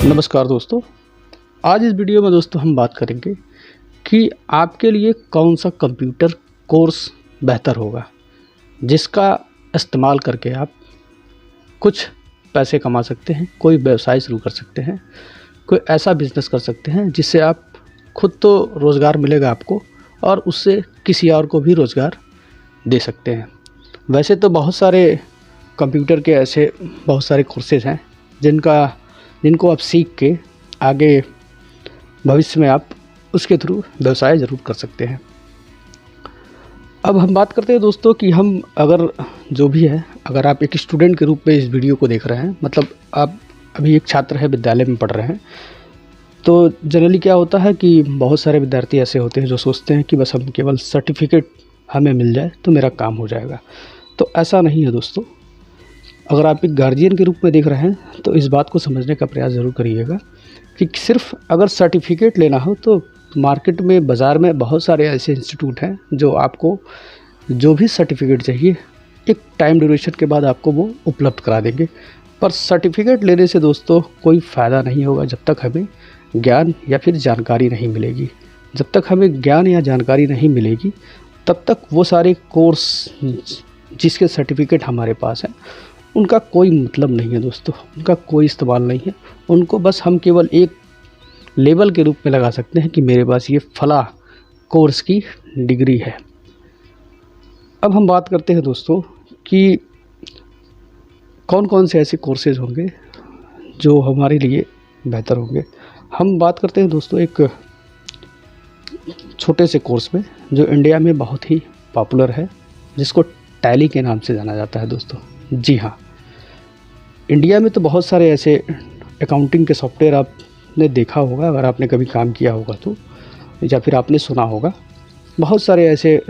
नमस्कार दोस्तों, आज इस वीडियो में दोस्तों हम बात करेंगे कि आपके लिए कौन सा कंप्यूटर कोर्स बेहतर होगा जिसका इस्तेमाल करके आप कुछ पैसे कमा सकते हैं, कोई व्यवसाय शुरू कर सकते हैं, कोई ऐसा बिजनेस कर सकते हैं जिससे आप खुद तो रोज़गार मिलेगा आपको और उससे किसी और को भी रोज़गार दे सकते हैं। वैसे तो बहुत सारे कंप्यूटर के ऐसे बहुत सारे कोर्सेज़ हैं जिनको आप सीख के आगे भविष्य में आप उसके थ्रू व्यवसाय ज़रूर कर सकते हैं। अब हम बात करते हैं दोस्तों कि हम अगर आप एक स्टूडेंट के रूप में इस वीडियो को देख रहे हैं, मतलब आप अभी एक छात्र है, विद्यालय में पढ़ रहे हैं, तो जनरली क्या होता है कि बहुत सारे विद्यार्थी ऐसे होते हैं जो सोचते हैं कि बस हम केवल सर्टिफिकेट हमें मिल जाए तो मेरा काम हो जाएगा। तो ऐसा नहीं है दोस्तों। अगर आप एक गार्जियन के रूप में देख रहे हैं तो इस बात को समझने का प्रयास ज़रूर करिएगा कि सिर्फ अगर सर्टिफिकेट लेना हो तो मार्केट में, बाज़ार में बहुत सारे ऐसे इंस्टीट्यूट हैं जो आपको जो भी सर्टिफिकेट चाहिए एक टाइम ड्यूरेशन के बाद आपको वो उपलब्ध करा देंगे। पर सर्टिफिकेट लेने से दोस्तों कोई फ़ायदा नहीं होगा जब तक हमें ज्ञान या फिर जानकारी नहीं मिलेगी। जब तक हमें ज्ञान या जानकारी नहीं मिलेगी तब तक वो सारे कोर्स जिसके सर्टिफिकेट हमारे पास हैं उनका कोई मतलब नहीं है दोस्तों, उनका कोई इस्तेमाल नहीं है। उनको बस हम केवल एक लेबल के रूप में लगा सकते हैं कि मेरे पास ये फला कोर्स की डिग्री है। अब हम बात करते हैं दोस्तों कि कौन कौन से ऐसे कोर्सेज़ होंगे जो हमारे लिए बेहतर होंगे। हम बात करते हैं दोस्तों एक छोटे से कोर्स में जो इंडिया में बहुत ही पॉपुलर है, जिसको टैली के नाम से जाना जाता है दोस्तों। जी हाँ, इंडिया में तो बहुत सारे ऐसे अकाउंटिंग के सॉफ्टवेयर आपने देखा होगा, अगर आपने कभी काम किया होगा तो, या फिर आपने सुना होगा। बहुत सारे ऐसे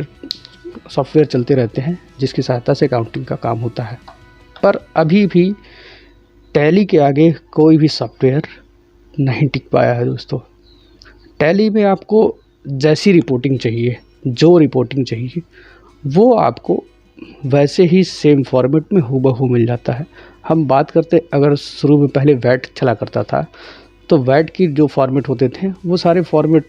सॉफ्टवेयर चलते रहते हैं जिसकी सहायता से अकाउंटिंग का काम होता है, पर अभी भी टैली के आगे कोई भी सॉफ्टवेयर नहीं टिक पाया है दोस्तों। टैली में आपको जैसी रिपोर्टिंग चाहिए, जो रिपोर्टिंग चाहिए, वो आपको वैसे ही सेम फॉर्मेट में हूबहू मिल जाता है। हम बात करते, अगर शुरू में पहले वैट चला करता था तो वैट की जो फॉर्मेट होते थे वो सारे format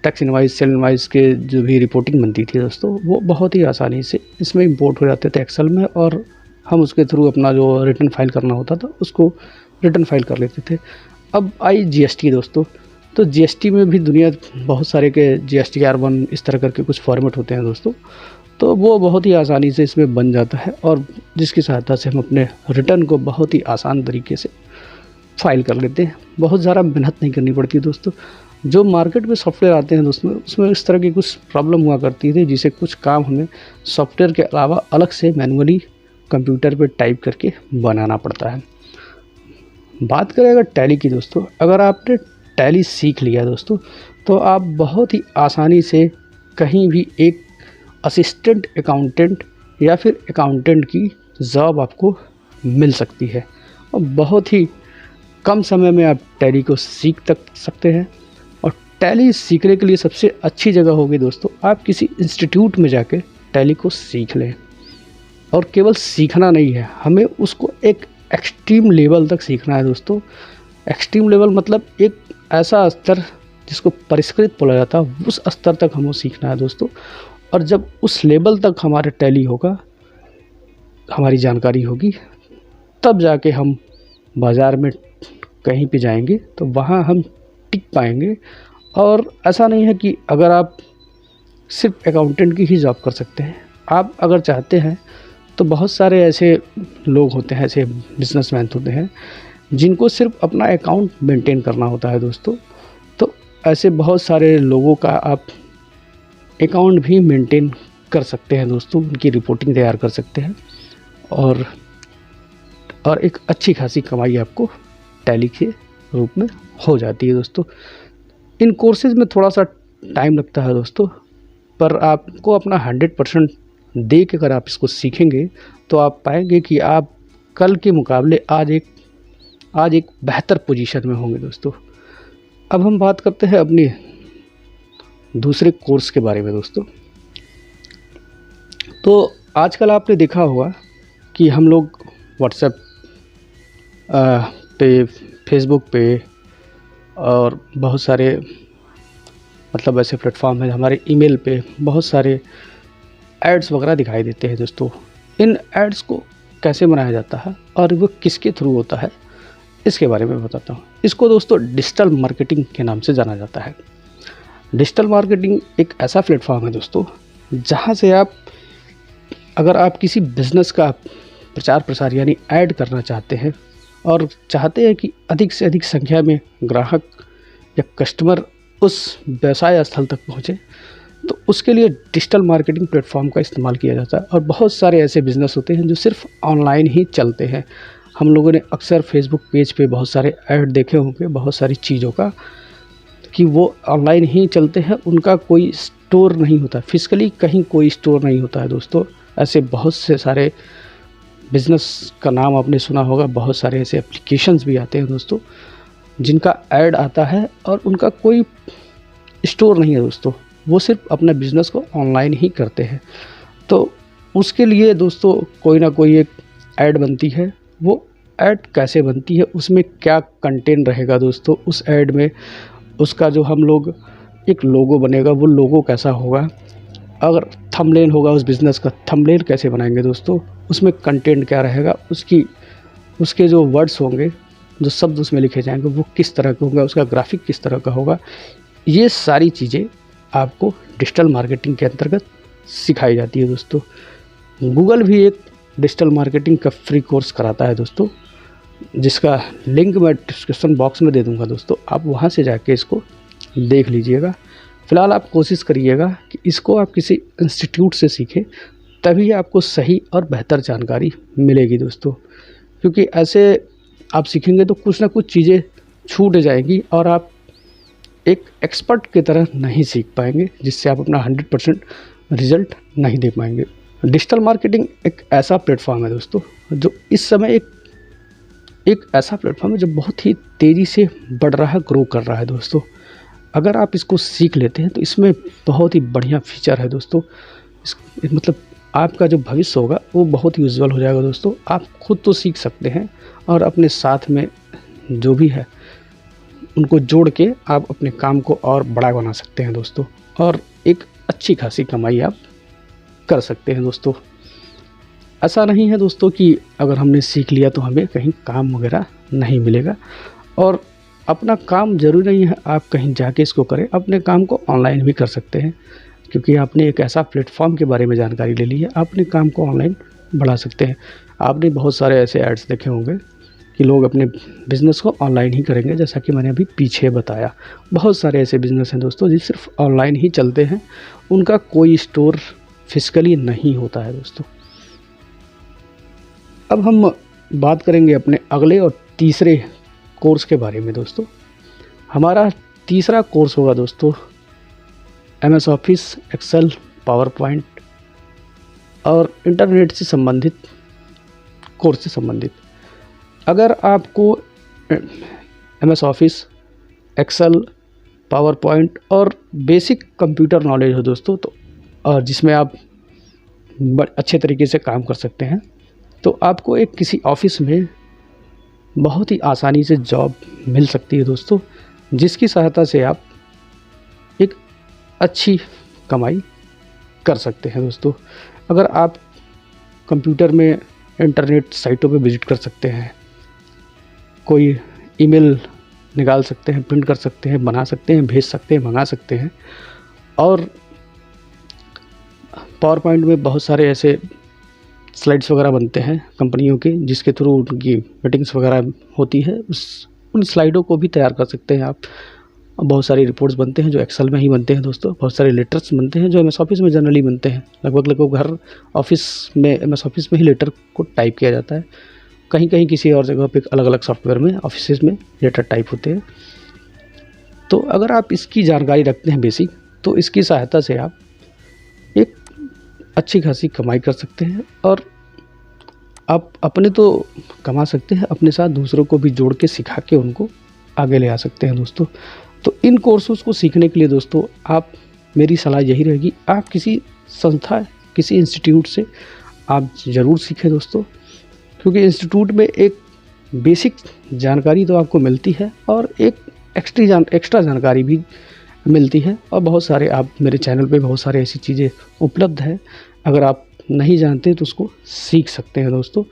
tax invoice, cell invoice के जो भी रिपोर्टिंग बनती थी दोस्तों, वो बहुत ही आसानी से इसमें इंपोर्ट हो जाते थे एक्सेल में, और हम उसके थ्रू अपना जो रिटर्न फाइल करना होता था उसको रिटर्न फाइल कर लेते थे। अब आई जीएसटी दोस्तों, तो जीएसटी में भी दुनिया बहुत सारे के जीएसटी R1 इस तरह करके कुछ फॉर्मेट होते हैं दोस्तों, तो वो बहुत ही आसानी से इसमें बन जाता है और जिसकी सहायता से हम अपने रिटर्न को बहुत ही आसान तरीके से फाइल कर लेते हैं। बहुत ज़्यादा मेहनत नहीं करनी पड़ती दोस्तों। जो मार्केट में सॉफ्टवेयर आते हैं दोस्तों, उसमें इस तरह की कुछ प्रॉब्लम हुआ करती थी जिसे कुछ काम हमें सॉफ्टवेयर के अलावा अलग से मैनुअली कंप्यूटर पर टाइप करके बनाना पड़ता है। बात करें अगर टैली की दोस्तों, अगर आपने टैली सीख लिया दोस्तों तो आप बहुत ही आसानी से कहीं भी एक असिस्टेंट अकाउंटेंट या फिर अकाउंटेंट की जॉब आपको मिल सकती है, और बहुत ही कम समय में आप टैली को सीख तक सकते हैं। और टैली सीखने के लिए सबसे अच्छी जगह होगी दोस्तों, आप किसी इंस्टीट्यूट में जाके टैली को सीख लें। और केवल सीखना नहीं है, हमें उसको एक एक्सट्रीम लेवल तक सीखना है दोस्तों। एक्सट्रीम लेवल मतलब एक ऐसा स्तर जिसको परिष्कृत बोला जाता है, उस स्तर तक हमें सीखना है दोस्तों। और जब उस लेवल तक हमारे टैली होगा, हमारी जानकारी होगी, तब जाके हम बाज़ार में कहीं पे जाएंगे तो वहाँ हम टिक पाएंगे। और ऐसा नहीं है कि अगर आप सिर्फ अकाउंटेंट की ही जॉब कर सकते हैं, आप अगर चाहते हैं तो बहुत सारे ऐसे लोग होते हैं, ऐसे बिजनेसमैन होते हैं जिनको सिर्फ अपना अकाउंट मेंटेन करना होता है दोस्तों। तो ऐसे बहुत सारे लोगों का आप अकाउंट भी मेंटेन कर सकते हैं दोस्तों, उनकी रिपोर्टिंग तैयार कर सकते हैं और एक अच्छी खासी कमाई आपको टैली के रूप में हो जाती है दोस्तों। इन कोर्सेज़ में थोड़ा सा टाइम लगता है दोस्तों, पर आपको अपना 100% दे के अगर आप इसको सीखेंगे तो आप पाएंगे कि आप कल के मुकाबले आज एक बेहतर पोजीशन में होंगे दोस्तों। अब हम बात करते हैं अपनी दूसरे कोर्स के बारे में दोस्तों। तो आजकल आपने देखा होगा कि हम लोग व्हाट्सएप पे, फेसबुक पे और बहुत सारे मतलब ऐसे प्लेटफॉर्म हैं, हमारे ईमेल पे बहुत सारे एड्स वगैरह दिखाई देते हैं दोस्तों। इन एड्स को कैसे बनाया जाता है और वो किसके थ्रू होता है, इसके बारे में बताता हूँ। इसको दोस्तों डिजिटल मार्केटिंग के नाम से जाना जाता है। डिजिटल मार्केटिंग एक ऐसा प्लेटफॉर्म है दोस्तों, जहाँ से अगर आप किसी बिज़नेस का प्रचार प्रसार यानी ऐड करना चाहते हैं और चाहते हैं कि अधिक से अधिक संख्या में ग्राहक या कस्टमर उस व्यवसाय स्थल तक पहुँचे, तो उसके लिए डिजिटल मार्केटिंग प्लेटफॉर्म का इस्तेमाल किया जाता है। और बहुत सारे ऐसे बिज़नेस होते हैं जो सिर्फ ऑनलाइन ही चलते हैं। हम लोगों ने अक्सर फेसबुक पेज पे बहुत सारे ऐड देखे होंगे बहुत सारी चीज़ों का, कि वो ऑनलाइन ही चलते हैं, उनका कोई स्टोर नहीं होता, फिजिकली कहीं कोई स्टोर नहीं होता है दोस्तों। ऐसे बहुत से सारे बिज़नेस का नाम आपने सुना होगा, बहुत सारे ऐसे एप्लीकेशंस भी आते हैं दोस्तों जिनका ऐड आता है और उनका कोई स्टोर नहीं है दोस्तों, वो सिर्फ अपना बिज़नेस को ऑनलाइन ही करते हैं। तो उसके लिए दोस्तों कोई ना कोई एक ऐड बनती है। वो ऐड कैसे बनती है, उसमें क्या कंटेंट रहेगा दोस्तों, उस ऐड में उसका जो हम लोग एक लोगो बनेगा, वो लोगो कैसा होगा, अगर थंबनेल होगा उस बिज़नेस का, थंबनेल कैसे बनाएंगे दोस्तों, उसमें कंटेंट क्या रहेगा, उसके जो वर्ड्स होंगे, जो शब्द उसमें लिखे जाएंगे वो किस तरह के होंगे, उसका ग्राफिक किस तरह का होगा, ये सारी चीज़ें आपको डिजिटल मार्केटिंग के अंतर्गत सिखाई जाती है दोस्तों। गूगल भी एक डिजिटल मार्केटिंग का फ्री कोर्स कराता है दोस्तों, जिसका लिंक मैं डिस्क्रिप्शन बॉक्स में दे दूंगा दोस्तों, आप वहां से जाके इसको देख लीजिएगा। फ़िलहाल आप कोशिश करिएगा कि इसको आप किसी इंस्टीट्यूट से सीखें, तभी आपको सही और बेहतर जानकारी मिलेगी दोस्तों। क्योंकि ऐसे आप सीखेंगे तो कुछ ना कुछ चीज़ें छूट जाएंगी और आप एक एक्सपर्ट की तरह नहीं सीख पाएंगे, जिससे आप अपना 100% रिज़ल्ट नहीं दे पाएंगे। डिजिटल मार्केटिंग एक ऐसा प्लेटफॉर्म है दोस्तों, जो इस समय एक ऐसा प्लेटफॉर्म है जो बहुत ही तेज़ी से बढ़ रहा है, ग्रो कर रहा है दोस्तों। अगर आप इसको सीख लेते हैं तो इसमें बहुत ही बढ़िया फीचर है दोस्तों। मतलब आपका जो भविष्य होगा वो बहुत ही उज्जवल हो जाएगा दोस्तों। आप खुद तो सीख सकते हैं और अपने साथ में जो भी है उनको जोड़ के आप अपने काम को और बड़ा बना सकते हैं दोस्तों, और एक अच्छी खासी कमाई आप कर सकते हैं दोस्तों। ऐसा नहीं है दोस्तों कि अगर हमने सीख लिया तो हमें कहीं काम वगैरह नहीं मिलेगा, और अपना काम ज़रूरी नहीं है आप कहीं जाके इसको करें, अपने काम को ऑनलाइन भी कर सकते हैं। क्योंकि आपने एक ऐसा प्लेटफॉर्म के बारे में जानकारी ले ली है, अपने काम को ऑनलाइन बढ़ा सकते हैं। आपने बहुत सारे ऐसे एड्स देखे होंगे कि लोग अपने बिज़नेस को ऑनलाइन ही करेंगे, जैसा कि मैंने अभी पीछे बताया। बहुत सारे ऐसे बिज़नेस हैं दोस्तों जो सिर्फ ऑनलाइन ही चलते हैं, उनका कोई स्टोर फिजिकली नहीं होता है दोस्तों। अब हम बात करेंगे अपने अगले और तीसरे कोर्स के बारे में दोस्तों। हमारा तीसरा कोर्स होगा दोस्तों MS office, Excel, PowerPoint और इंटरनेट से संबंधित कोर्स से संबंधित। अगर आपको MS office, Excel, PowerPoint और बेसिक कंप्यूटर नॉलेज हो दोस्तों, तो और जिसमें आप अच्छे तरीके से काम कर सकते हैं, तो आपको एक किसी ऑफिस में बहुत ही आसानी से जॉब मिल सकती है दोस्तों, जिसकी सहायता से आप एक अच्छी कमाई कर सकते हैं दोस्तों। अगर आप कंप्यूटर में इंटरनेट साइटों पे विज़िट कर सकते हैं, कोई ईमेल निकाल सकते हैं, प्रिंट कर सकते हैं, बना सकते हैं, भेज सकते हैं, मंगा सकते हैं, और पावर पॉइंट में बहुत सारे ऐसे स्लाइड्स वगैरह बनते हैं कंपनियों के, जिसके थ्रू उनकी मीटिंग्स वगैरह होती है, उन स्लाइडों को भी तैयार कर सकते हैं आप। बहुत सारी रिपोर्ट्स बनते हैं जो एक्सेल में ही बनते हैं दोस्तों। बहुत सारे लेटर्स बनते हैं जो MS ऑफिस में जनरली बनते हैं। लगभग हर ऑफिस में MS ऑफिस में ही लेटर को टाइप किया जाता है। कहीं कहीं किसी और जगह पे अलग अलग सॉफ्टवेयर में ऑफिस में लेटर टाइप होते हैं। तो अगर आप इसकी जानकारी रखते हैं बेसिक, तो इसकी सहायता से आप एक अच्छी खासी कमाई कर सकते हैं, और आप अपने तो कमा सकते हैं, अपने साथ दूसरों को भी जोड़ के सिखा के उनको आगे ले आ सकते हैं दोस्तों। तो इन कोर्सेज को सीखने के लिए दोस्तों आप, मेरी सलाह यही रहेगी, आप किसी संस्था, किसी इंस्टीट्यूट से आप ज़रूर सीखें दोस्तों। क्योंकि इंस्टीट्यूट में एक बेसिक जानकारी तो आपको मिलती है और एक एक्स्ट्रा जानकारी भी मिलती है। और बहुत सारे आप मेरे चैनल पे बहुत सारे ऐसी चीज़ें उपलब्ध है, अगर आप नहीं जानते तो उसको सीख सकते हैं दोस्तों।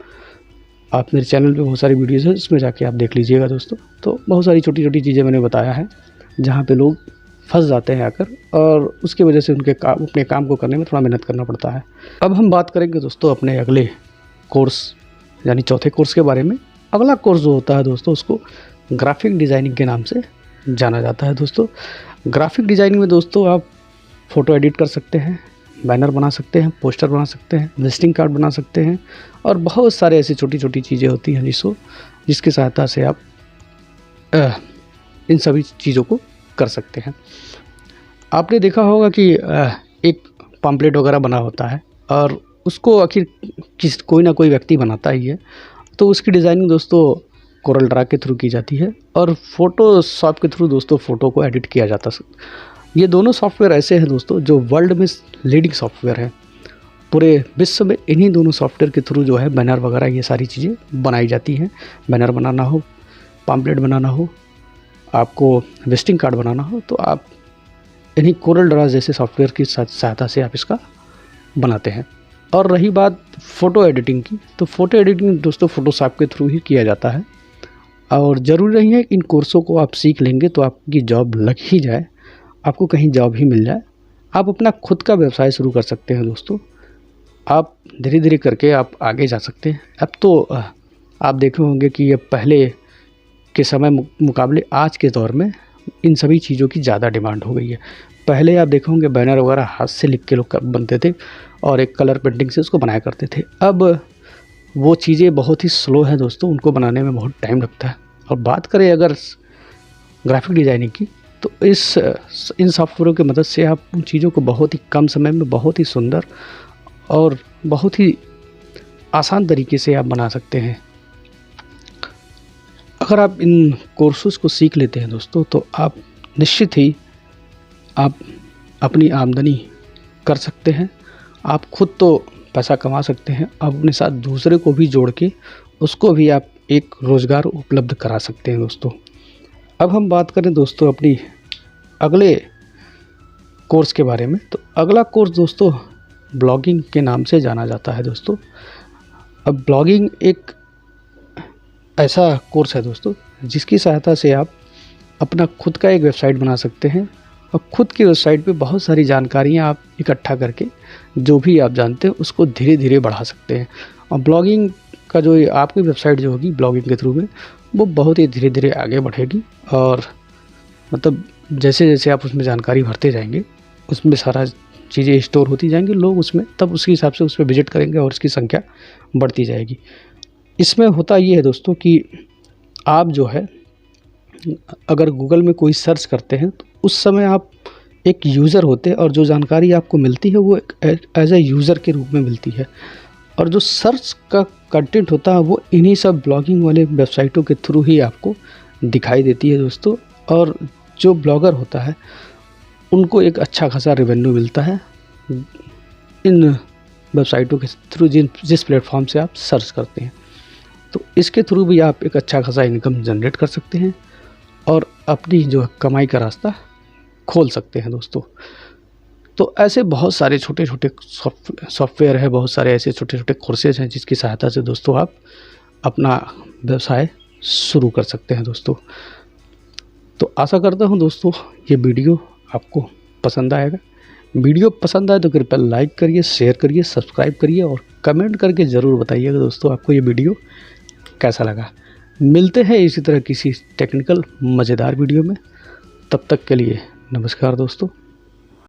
आप मेरे चैनल पे बहुत सारी वीडियोज़ हैं, इसमें जाके आप देख लीजिएगा दोस्तों। तो बहुत सारी छोटी छोटी चीज़ें मैंने बताया है जहाँ पे लोग फंस जाते हैं आकर, और उसकी वजह से उनके अपने काम को करने में थोड़ा मेहनत करना पड़ता है। अब हम बात करेंगे दोस्तों अपने अगले कोर्स यानी चौथे कोर्स के बारे में। अगला कोर्स जो होता है दोस्तों उसको ग्राफिक डिज़ाइनिंग के नाम से जाना जाता है दोस्तों। ग्राफिक डिज़ाइनिंग में दोस्तों आप फ़ोटो एडिट कर सकते हैं, बैनर बना सकते हैं, पोस्टर बना सकते हैं, विजिटिंग कार्ड बना सकते हैं, और बहुत सारे ऐसी छोटी छोटी चीज़ें होती हैं जिसकी सहायता से आप इन सभी चीज़ों को कर सकते हैं। आपने देखा होगा कि एक पम्पलेट वगैरह बना होता है और उसको आखिर कोई ना कोई व्यक्ति बनाता ही है, तो उसकी डिज़ाइनिंग दोस्तों कोरल ड्रा के थ्रू की जाती है और फ़ोटोशॉप के थ्रू दोस्तों फ़ोटो को एडिट किया जाता है। ये दोनों सॉफ्टवेयर ऐसे हैं दोस्तों जो वर्ल्ड में लीडिंग सॉफ्टवेयर है। पूरे विश्व में इन्हीं दोनों सॉफ्टवेयर के थ्रू जो है बैनर वगैरह ये सारी चीज़ें बनाई जाती हैं। बैनर बनाना हो, पम्पलेट बनाना हो, आपको विजिटिंग कार्ड बनाना हो, तो आप इन्हीं कोरल ड्रा जैसे सॉफ्टवेयर की सहायता से आप इसका बनाते हैं। और रही बात फ़ोटो एडिटिंग की, तो फ़ोटो एडिटिंग दोस्तों फ़ोटोशॉप के थ्रू ही किया जाता है। और ज़रूरी नहीं है इन कोर्सों को आप सीख लेंगे तो आपकी जॉब लग ही जाए, आपको कहीं जॉब ही मिल जाए। आप अपना खुद का व्यवसाय शुरू कर सकते हैं दोस्तों। आप धीरे धीरे करके आप आगे जा सकते हैं। अब तो आप देखे होंगे कि ये पहले के समय मुकाबले आज के दौर में इन सभी चीज़ों की ज़्यादा डिमांड हो गई है। पहले आप देखे होंगे बैनर वगैरह हाथ से लिख के लोग बनते थे और एक कलर पेंटिंग से उसको बनाया करते थे। अब वो चीज़ें बहुत ही स्लो है दोस्तों, उनको बनाने में बहुत टाइम लगता है। और बात करें अगर ग्राफिक डिज़ाइनिंग की, तो इन सॉफ्टवेयरों की मदद से आप उन चीज़ों को बहुत ही कम समय में बहुत ही सुंदर और बहुत ही आसान तरीके से आप बना सकते हैं। अगर आप इन कोर्सेज़ को सीख लेते हैं दोस्तों तो आप निश्चित ही आप अपनी आमदनी कर सकते हैं। आप खुद तो पैसा कमा सकते हैं, आप अपने साथ दूसरे को भी जोड़ के उसको भी आप एक रोज़गार उपलब्ध करा सकते हैं दोस्तों। अब हम बात करें दोस्तों अपनी अगले कोर्स के बारे में, तो अगला कोर्स दोस्तों ब्लॉगिंग के नाम से जाना जाता है दोस्तों। अब ब्लॉगिंग एक ऐसा कोर्स है दोस्तों जिसकी सहायता से आप अपना खुद का एक वेबसाइट बना सकते हैं और खुद की वेबसाइट पे बहुत सारी जानकारियाँ आप इकट्ठा करके जो भी आप जानते हैं उसको धीरे धीरे बढ़ा सकते हैं। और ब्लॉगिंग का जो आपकी वेबसाइट जो होगी ब्लॉगिंग के थ्रू में, वो बहुत ही धीरे धीरे आगे बढ़ेगी। और मतलब जैसे जैसे आप उसमें जानकारी भरते जाएंगे उसमें सारा चीज़ें स्टोर होती जाएंगी, लोग उसमें तब उसके हिसाब से उस पर विजिट करेंगे और उसकी संख्या बढ़ती जाएगी। इसमें होता ये है दोस्तों कि आप जो है अगर गूगल में कोई सर्च करते हैं तो उस समय आप एक यूज़र होते हैं और जो जानकारी आपको मिलती है वो एज ए यूज़र के रूप में मिलती है। और जो सर्च का कंटेंट होता है वो इन्हीं सब ब्लॉगिंग वाले वेबसाइटों के थ्रू ही आपको दिखाई देती है दोस्तों। और जो ब्लॉगर होता है उनको एक अच्छा खासा रेवेन्यू मिलता है इन वेबसाइटों के थ्रू जिस प्लेटफॉर्म से आप सर्च करते हैं। तो इसके थ्रू भी आप एक अच्छा खासा इनकम जनरेट कर सकते हैं और अपनी जो कमाई का रास्ता खोल सकते हैं दोस्तों। तो ऐसे बहुत सारे छोटे छोटे सॉफ्टवेयर है, बहुत सारे ऐसे छोटे छोटे कोर्सेज हैं जिसकी सहायता से दोस्तों आप अपना व्यवसाय शुरू कर सकते हैं दोस्तों। तो आशा करता हूं दोस्तों ये वीडियो आपको पसंद आएगा। वीडियो पसंद आए तो कृपया लाइक करिए, शेयर करिए, सब्सक्राइब करिए और कमेंट करके ज़रूर बताइएगा दोस्तों आपको ये वीडियो कैसा लगा। मिलते हैं इसी तरह किसी टेक्निकल मज़ेदार वीडियो में, तब तक के लिए नमस्कार दोस्तों।